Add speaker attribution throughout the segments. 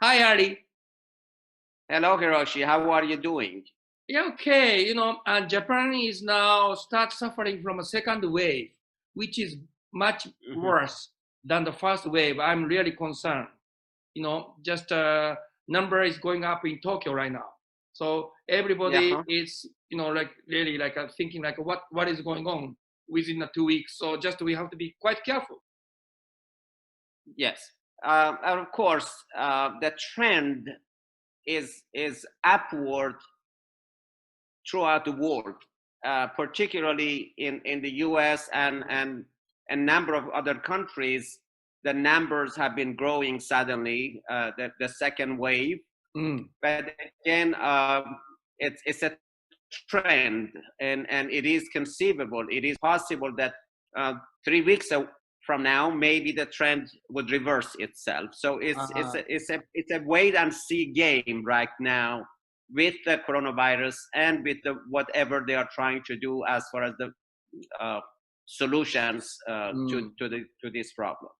Speaker 1: Hi, Ari.
Speaker 2: Hello, Hiroshi. How are you doing?
Speaker 1: Yeah, okay. Japan is now start suffering from a second wave, which is much worse than the first wave. I'm really concerned. Just number is going up in Tokyo right now. So everybody
Speaker 2: Yeah.
Speaker 1: is, like really like thinking like what is going on within the 2 weeks. So just we have to be quite careful.
Speaker 2: Yes. And of course, the trend is upward throughout the world, particularly in the U.S. and a number of other countries. The numbers have been growing suddenly. The second wave, but again, it's a trend, and it is conceivable. It is possible that 3 weeks from now, maybe the trend would reverse itself. So it's a wait and see game right now with the coronavirus and with whatever they are trying to do as far as the solutions to this problem.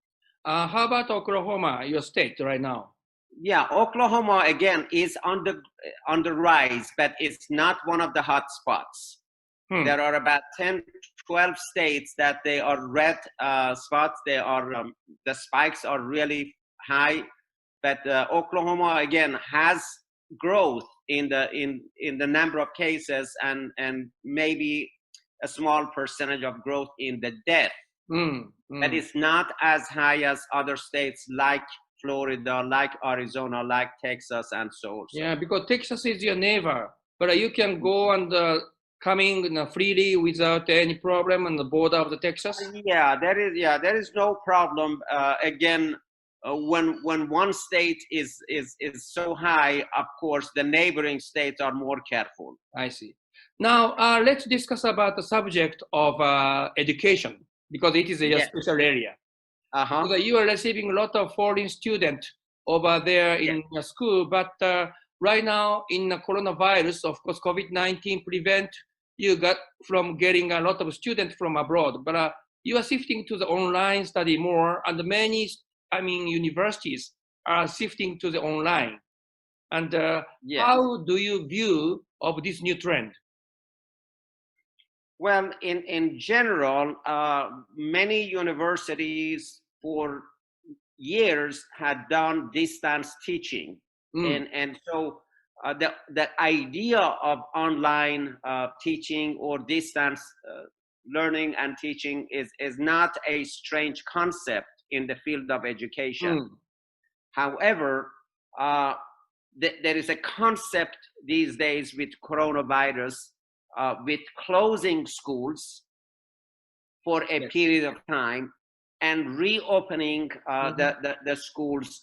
Speaker 1: How about Oklahoma, your state right now?
Speaker 2: Yeah, Oklahoma again is on the rise, but it's not one of the hot spots. There are about 10, 12 states that they are red spots. They are the spikes are really high, but Oklahoma again has growth in the number of cases and maybe a small percentage of growth in the death. But it's not as high as other states like Florida, like Arizona, like Texas, and so on.
Speaker 1: Yeah, because Texas is your neighbor, but you can go and coming freely without any problem on the border of the Texas.
Speaker 2: Yeah, there is no problem. Again, when one state is so high, of course, the neighboring states are more careful.
Speaker 1: I see. Now let's discuss about the subject of education because it is a special area. Because you are receiving a lot of foreign students over there in school, but right now in the coronavirus, of course, COVID-19 prevent you from getting a lot of students from abroad, but you are shifting to the online study more, and many, universities are shifting to the online. And how do you view of this new trend?
Speaker 2: Well, in general, many universities for years had done distance teaching, and so the idea of online teaching or distance learning and teaching is not a strange concept in the field of education. However, there is a concept these days with coronavirus, with closing schools for a period of time and reopening the schools,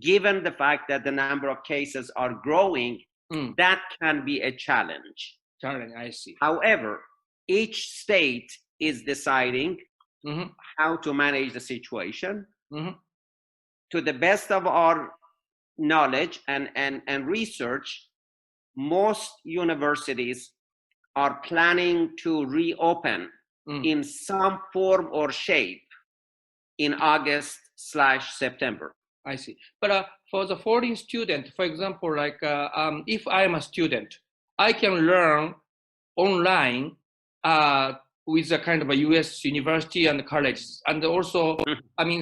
Speaker 2: given the fact that the number of cases are growing, that can be a challenge.
Speaker 1: I see.
Speaker 2: However, each state is deciding how to manage the situation. To the best of our knowledge and research, most universities are planning to reopen in some form or shape in August/September.
Speaker 1: I see. But for the foreign student, for example, like if I'm a student, I can learn online with a kind of a US university and colleges. And also,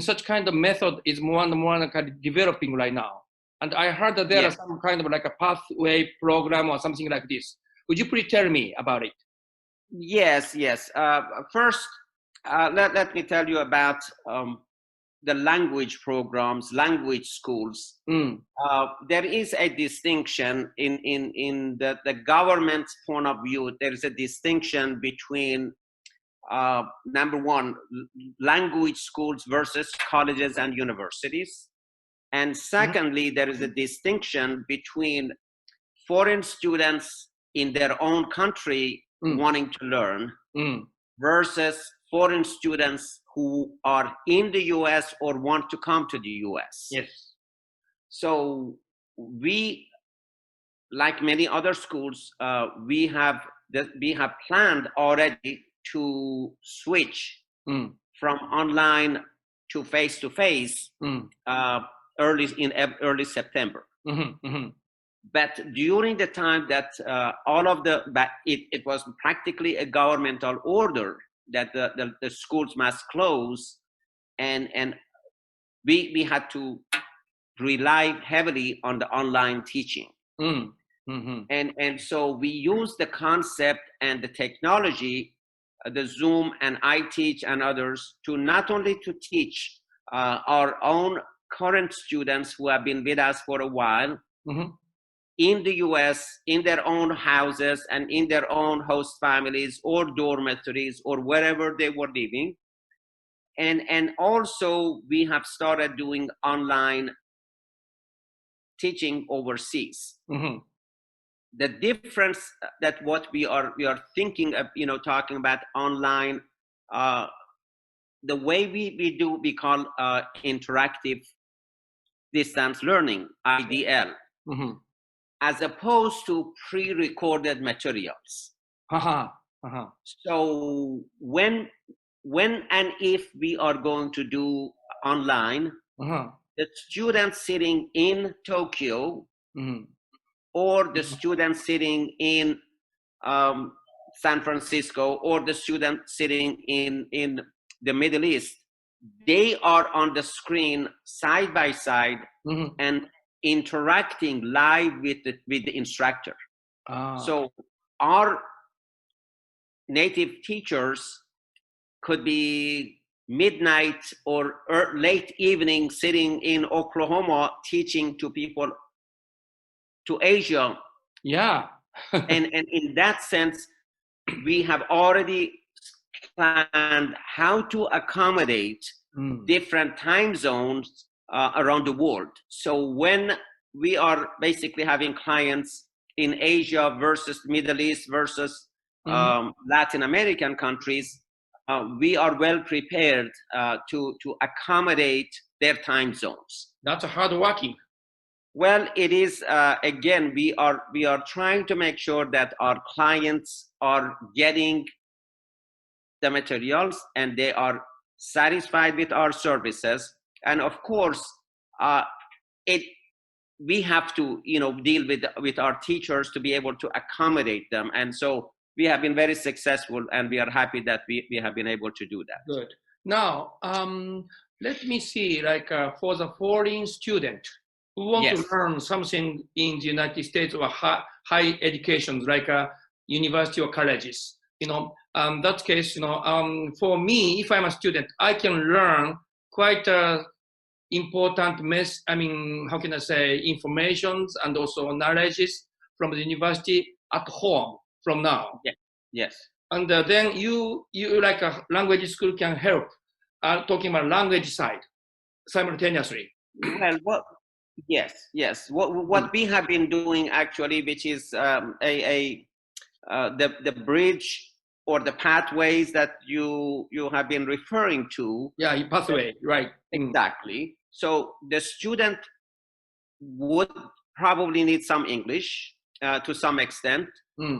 Speaker 1: such kind of method is more and more kind of developing right now. And I heard that there are some kind of like a pathway program or something like this. Would you please tell me about it?
Speaker 2: Yes. First, let me tell you about the language programs, language schools. There is a distinction in the government's point of view. There is a distinction between number one, language schools versus colleges and universities. And secondly, there is a distinction between foreign students in their own country wanting to learn versus foreign students who are in the US or want to come to the US.
Speaker 1: Yes.
Speaker 2: So we, like many other schools, we have planned already to switch from online to face-to-face early September. But during the time that it was practically a governmental order that the schools must close, and we had to rely heavily on the online teaching. And so we use the concept and the technology, the Zoom and iTeach and others, to not only to teach our own current students who have been with us for a while in the US, in their own houses and in their own host families or dormitories or wherever they were living. And also we have started doing online teaching overseas. The difference that what we are thinking of, talking about online, the way we call interactive distance learning, IDL, as opposed to pre-recorded materials. So when and if we are going to do online, the students sitting in Tokyo or the students sitting in San Francisco or the students sitting in the Middle East, they are on the screen side by side and interacting live with the instructor. So our native teachers could be midnight or late evening sitting in Oklahoma teaching to people to Asia.
Speaker 1: Yeah.
Speaker 2: and in that sense, we have already planned how to accommodate different time zones around the world. So when we are basically having clients in Asia versus Middle East versus Latin American countries, we are well prepared to accommodate their time zones.
Speaker 1: That's hard working.
Speaker 2: Well, it is, again, we are trying to make sure that our clients are getting the materials and they are satisfied with our services. And of course, we have to, deal with our teachers to be able to accommodate them. And so we have been very successful, and we are happy that we have been able to do that.
Speaker 1: Good. Now, let me see, for the foreign student who want to learn something in the United States or high education, like university or colleges, that case, for me, if I'm a student, I can learn quite important how can I say, informations and also knowledges from the university at home from now.
Speaker 2: Yes.
Speaker 1: And then you like a language school can help talking about language side simultaneously.
Speaker 2: Well, yes. What we have been doing actually, which is the bridge or the pathways that you have been referring to.
Speaker 1: Yeah, pathway, right.
Speaker 2: Exactly. So the student would probably need some English to some extent.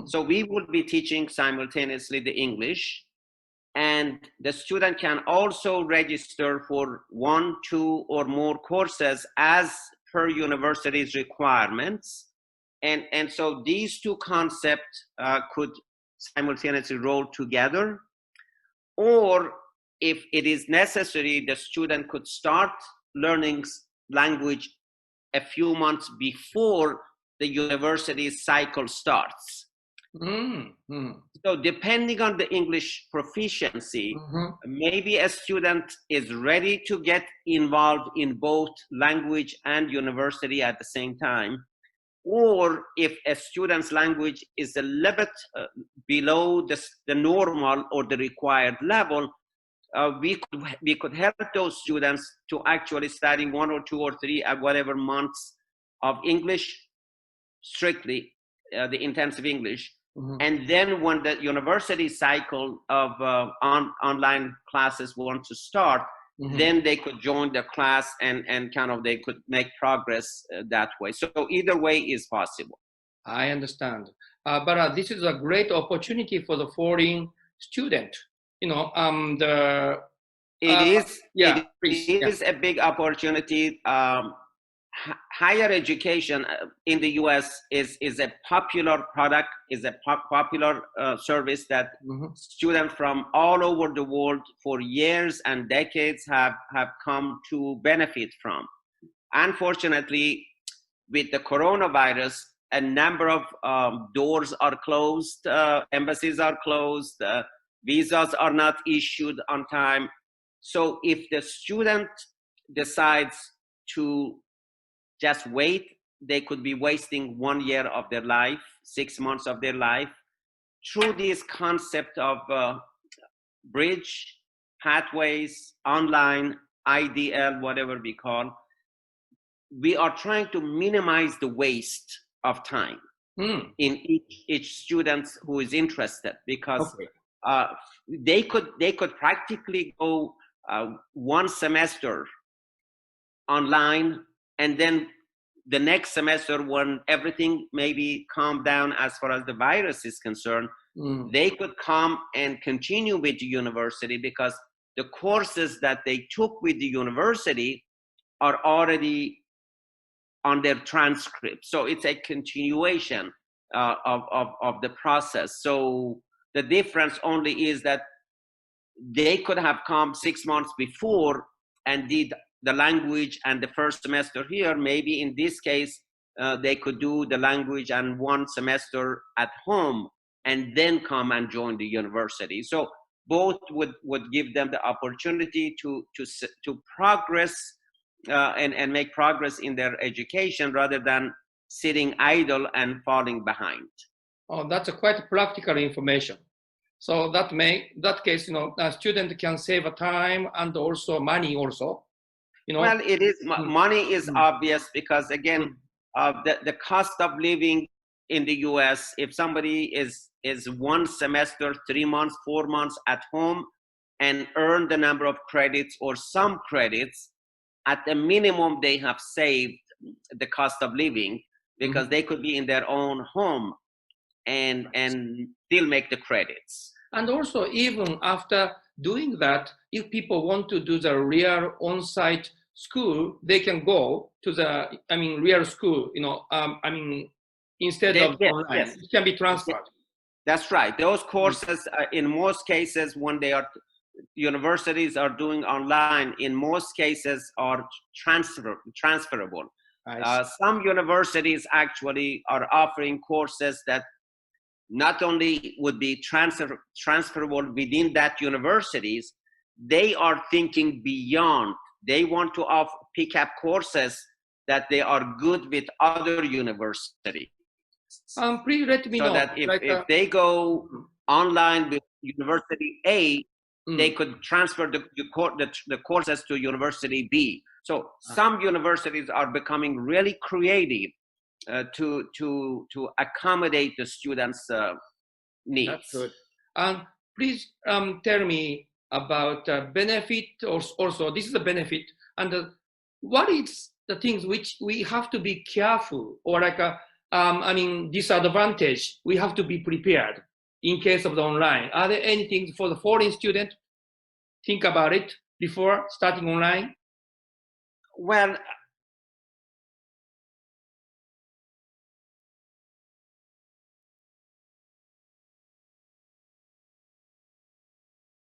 Speaker 2: So we would be teaching simultaneously the English, and the student can also register for 1, 2, or more courses as per university's requirements. And so these two concepts could simultaneously roll together, or if it is necessary, the student could start learning language a few months before the university cycle starts. So depending on the English proficiency, maybe a student is ready to get involved in both language and university at the same time. Or if a student's language is a little bit below the normal or the required level, we could help those students to actually study 1 or 2 or 3 whatever months of English, strictly the intensive English. And then when the university cycle of online classes want to start, then they could join the class and kind of they could make progress that way. So either way is possible.
Speaker 1: I understand. But this is a great opportunity for the foreign student.
Speaker 2: It is a big opportunity. higher education in the US is a popular product, is a popular service that students from all over the world for years and decades have come to benefit from. Unfortunately, with the coronavirus, a number of doors are closed, embassies are closed, visas are not issued on time. So if the student decides to just wait, they could be wasting 1 year of their life, 6 months of their life. Through this concept of bridge, pathways, online, IDL, whatever we call, we are trying to minimize the waste of time in each student who is interested, because they could practically go 1 semester online, and then the next semester, when everything maybe calmed down as far as the virus is concerned, they could come and continue with the university, because the courses that they took with the university are already on their transcript. So it's a continuation of the process. So the difference only is that they could have come 6 months before and did the language and the first semester here. Maybe in this case, they could do the language and 1 semester at home and then come and join the university. So both would give them the opportunity to progress and make progress in their education, rather than sitting idle and falling behind.
Speaker 1: Oh, that's a quite practical information. So that case, a student can save time and also money also.
Speaker 2: Well, it is money is obvious, because again, the cost of living in the US, if somebody is 1 semester, 3 months, 4 months at home and earn the number of credits or some credits, at the minimum they have saved the cost of living, because they could be in their own home and still make the credits.
Speaker 1: And also, even after doing that, if people want to do the real on-site school, they can go to the real school, instead of online.
Speaker 2: Yes.
Speaker 1: It can be transferred.
Speaker 2: That's right. Those courses, in most cases, when they are universities are doing online, in most cases are transferable. Some universities actually are offering courses that not only would be transferable within that universities, they are thinking beyond. They want to pick up courses that they are good with other universities.
Speaker 1: Please let me know.
Speaker 2: So that if they go online with University A, they could transfer the courses to University B. So some universities are becoming really creative to accommodate the students' needs.
Speaker 1: That's good. And please tell me about benefit, or also this is a benefit, and what is the things which we have to be careful, or disadvantage we have to be prepared in case of the online? Are there any things for the foreign student? Think about it before starting online.
Speaker 2: Well,